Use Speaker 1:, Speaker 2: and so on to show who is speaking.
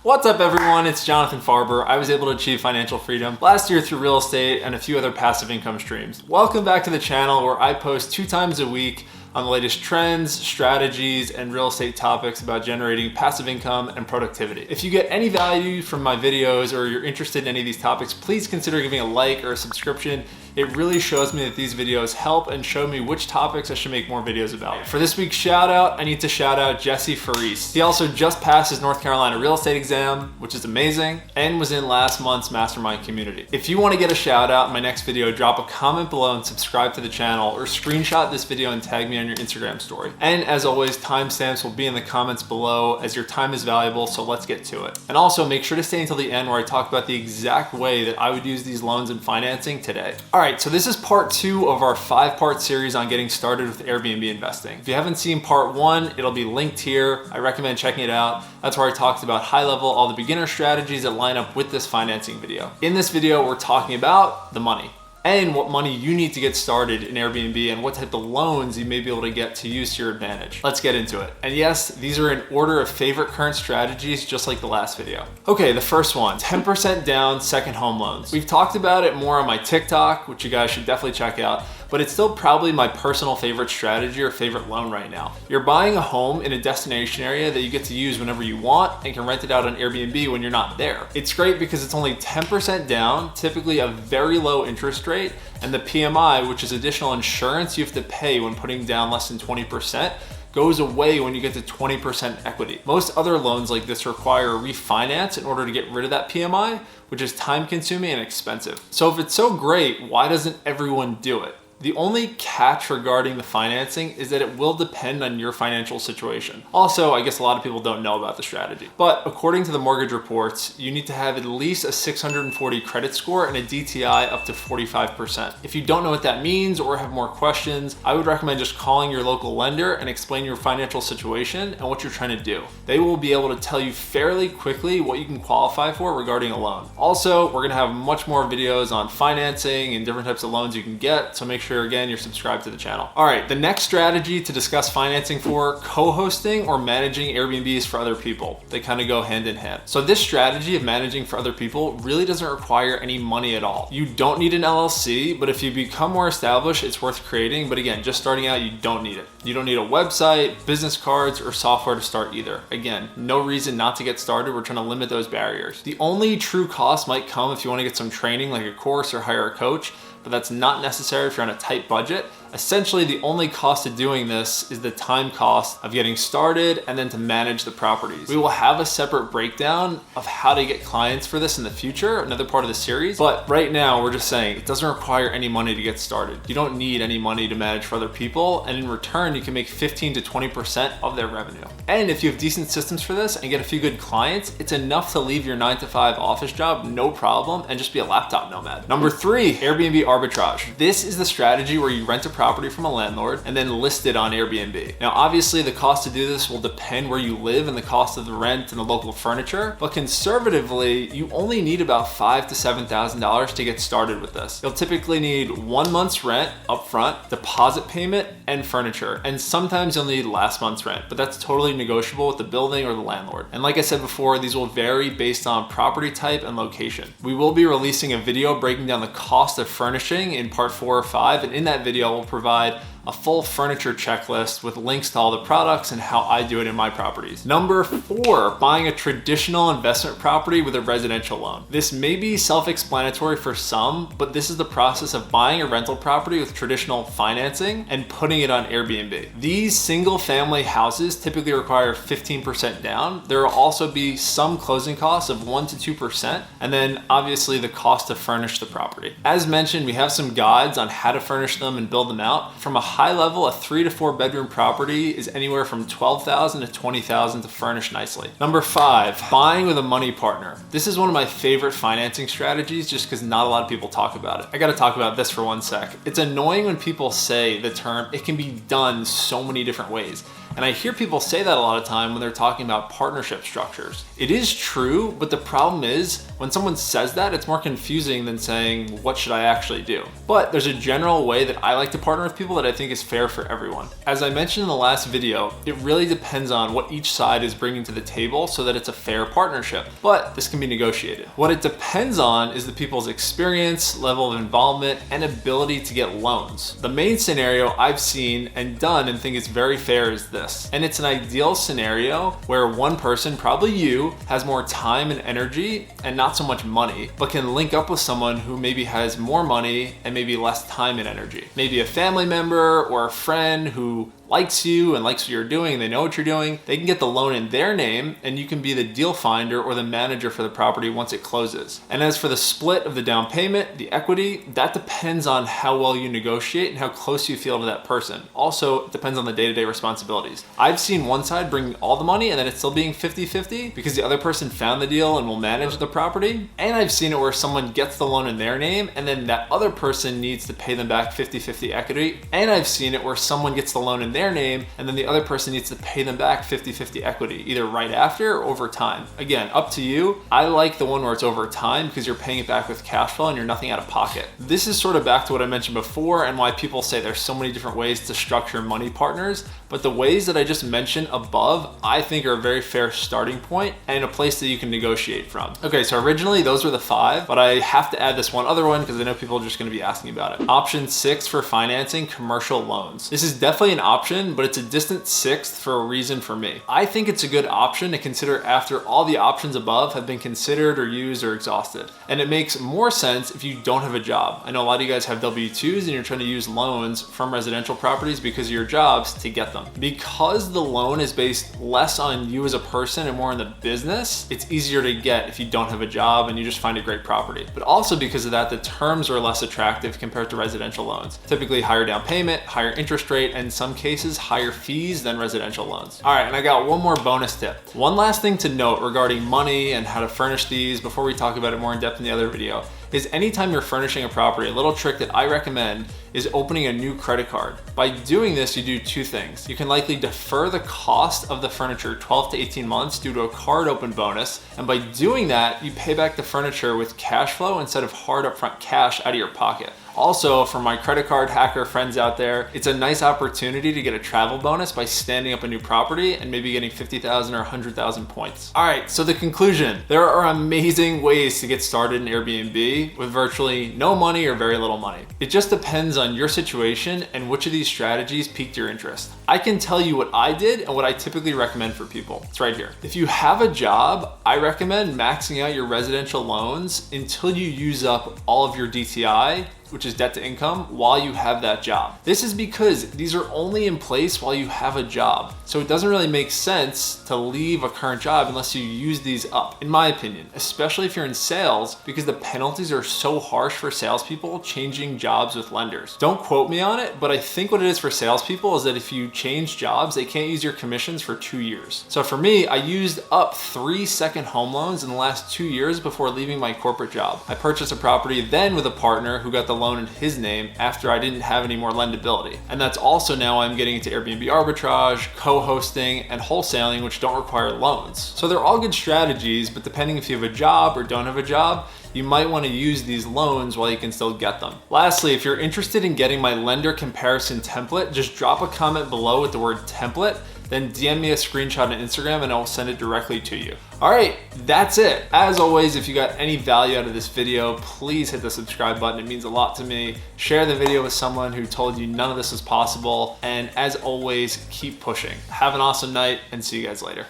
Speaker 1: What's up everyone, it's Jonathan Farber. I was able to achieve financial freedom last year through real estate and a few other passive income streams. Welcome back to the channel where I post 2 times a week on the latest trends, strategies, and real estate topics about generating passive income and productivity. If you get any value from my videos or you're interested in any of these topics, please consider giving a like or a subscription. It really shows me that these videos help and show me which topics I should make more videos about. For this week's shout out, I need to shout out Jesse Faris. He also just passed his North Carolina real estate exam, which is amazing, and was in last month's mastermind community. If you want to get a shout out in my next video, drop a comment below and subscribe to the channel, or screenshot this video and tag me on your Instagram story. And as always, timestamps will be in the comments below as your time is valuable, so let's get to it. And also make sure to stay until the end where I talk about the exact way that I would use these loans and financing today. All right, so this is part 2 of our 5-part series on getting started with Airbnb investing. If you haven't seen part 1, it'll be linked here. I recommend checking it out. That's where I talked about high level, all the beginner strategies that line up with this financing video. In this video, we're talking about the money and what money you need to get started in Airbnb and what type of loans you may be able to get to use to your advantage. Let's get into it. And yes, these are in order of favorite current strategies, just like the last video. Okay, the first one, 10% down second home loans. We've talked about it more on my TikTok, which you guys should definitely check out, but it's still probably my personal favorite strategy or favorite loan right now. You're buying a home in a destination area that you get to use whenever you want and can rent it out on Airbnb when you're not there. It's great because it's only 10% down, typically a very low interest rate, and the PMI, which is additional insurance you have to pay when putting down less than 20%, goes away when you get to 20% equity. Most other loans like this require a refinance in order to get rid of that PMI, which is time consuming and expensive. So if it's so great, why doesn't everyone do it? The only catch regarding the financing is that it will depend on your financial situation. Also, I guess a lot of people don't know about the strategy, but according to the mortgage reports, you need to have at least a 640 credit score and a DTI up to 45%. If you don't know what that means or have more questions, I would recommend just calling your local lender and explain your financial situation and what you're trying to do. They will be able to tell you fairly quickly what you can qualify for regarding a loan. Also, we're gonna have much more videos on financing and different types of loans you can get, so make sure again you're subscribed to the channel. All right, the next strategy to discuss financing for co-hosting or managing Airbnbs for other people. They kind of go hand in hand. So this strategy of managing for other people really doesn't require any money at all. You don't need an LLC, but if you become more established, it's worth creating. But again, just starting out, you don't need it. You don't need a website, business cards, or software to start either. Again, no reason not to get started. We're trying to limit those barriers. The only true cost might come if you want to get some training like a course or hire a coach, but that's not necessary if you're on a tight budget. Essentially, the only cost of doing this is the time cost of getting started and then to manage the properties. We will have a separate breakdown of how to get clients for this in the future, another part of the series. But right now, we're just saying it doesn't require any money to get started. You don't need any money to manage for other people. And in return, you can make 15 to 20% of their revenue. And if you have decent systems for this and get a few good clients, it's enough to leave your 9-to-5 office job, no problem, and just be a laptop nomad. Number 3, Airbnb arbitrage. This is the strategy where you rent a property from a landlord and then list it on Airbnb. Now, obviously the cost to do this will depend where you live and the cost of the rent and the local furniture, but conservatively, you only need about $5,000 to $7,000 to get started with this. You'll typically need 1 month's rent upfront, deposit payment, and furniture. And sometimes you'll need last month's rent, but that's totally negotiable with the building or the landlord. And like I said before, these will vary based on property type and location. We will be releasing a video breaking down the cost of furnishing in part 4 or 5, and in that video, we'll provide a full furniture checklist with links to all the products and how I do it in my properties. Number 4, buying a traditional investment property with a residential loan. This may be self-explanatory for some, but this is the process of buying a rental property with traditional financing and putting it on Airbnb. These single family houses typically require 15% down. There will also be some closing costs of 1 to 2%, and then obviously the cost to furnish the property. As mentioned, we have some guides on how to furnish them and build them out. From a high level, a 3 to 4 bedroom property is anywhere from $12,000 to $20,000 to furnish nicely. Number 5, buying with a money partner. This is one of my favorite financing strategies just because not a lot of people talk about it. I gotta talk about this for 1 sec. It's annoying when people say the term, it can be done so many different ways. And I hear people say that a lot of time when they're talking about partnership structures. It is true, but the problem is when someone says that, it's more confusing than saying, what should I actually do? But there's a general way that I like to partner with people that I think is fair for everyone. As I mentioned in the last video, it really depends on what each side is bringing to the table so that it's a fair partnership, but this can be negotiated. What it depends on is the people's experience, level of involvement, and ability to get loans. The main scenario I've seen and done and think is very fair is this. And it's an ideal scenario where one person, probably you, has more time and energy and not so much money, but can link up with someone who maybe has more money and maybe less time and energy. Maybe a family member or a friend who likes you and likes what you're doing, they know what you're doing, they can get the loan in their name and you can be the deal finder or the manager for the property once it closes. And as for the split of the down payment, the equity, that depends on how well you negotiate and how close you feel to that person. Also, it depends on the day-to-day responsibilities. I've seen one side bring all the money and then it's still being 50-50 because the other person found the deal and will manage the property. And I've seen it where someone gets the loan in their name and then that other person needs to pay them back 50-50 equity. And I've seen it where someone gets the loan in their name and then the other person needs to pay them back 50-50 equity, either right after or over time. Again, up to you. I like the one where it's over time because you're paying it back with cash flow and you're nothing out of pocket. This is sort of back to what I mentioned before and why people say there's so many different ways to structure money partners, but the ways that I just mentioned above, I think are a very fair starting point and a place that you can negotiate from. Okay, so originally those were the 5, but I have to add this one other one because I know people are just gonna be asking about it. Option 6 for financing commercial loans. This is definitely an option, but it's a distant 6th for a reason for me. I think it's a good option to consider after all the options above have been considered or used or exhausted. And it makes more sense if you don't have a job. I know a lot of you guys have W-2s and you're trying to use loans from residential properties because of your jobs to get them. Because the loan is based less on you as a person and more on the business, it's easier to get if you don't have a job and you just find a great property. But also because of that, the terms are less attractive compared to residential loans. Typically higher down payment, higher interest rate, and in some cases higher fees than residential loans. All right, and I got one more bonus tip. One last thing to note regarding money and how to furnish these before we talk about it more in depth in the other video is anytime you're furnishing a property, a little trick that I recommend is opening a new credit card. By doing this, you do 2 things. You can likely defer the cost of the furniture 12 to 18 months due to a card open bonus. And by doing that, you pay back the furniture with cash flow instead of hard upfront cash out of your pocket. Also, for my credit card hacker friends out there, it's a nice opportunity to get a travel bonus by standing up a new property and maybe getting 50,000 or 100,000 points. All right, so the conclusion, there are amazing ways to get started in Airbnb with virtually no money or very little money. It just depends on your situation and which of these strategies piqued your interest. I can tell you what I did and what I typically recommend for people. It's right here. If you have a job, I recommend maxing out your residential loans until you use up all of your DTI, which is debt to income, while you have that job. This is because these are only in place while you have a job. So it doesn't really make sense to leave a current job unless you use these up, in my opinion, especially if you're in sales, because the penalties are so harsh for salespeople changing jobs with lenders. Don't quote me on it, but I think what it is for salespeople is that if you change jobs, they can't use your commissions for 2 years. So for me, I used up 3 second home loans in the last 2 years before leaving my corporate job. I purchased a property then with a partner who got the loan in his name after I didn't have any more lendability. And that's also now I'm getting into Airbnb arbitrage, co-hosting, and wholesaling, which don't require loans. So they're all good strategies, but depending if you have a job or don't have a job, you might want to use these loans while you can still get them. Lastly, if you're interested in getting my lender comparison template, just drop a comment below with the word template, then DM me a screenshot on Instagram and I'll send it directly to you. All right, that's it. As always, if you got any value out of this video, please hit the subscribe button. It means a lot to me. Share the video with someone who told you none of this was possible. And as always, keep pushing. Have an awesome night and see you guys later.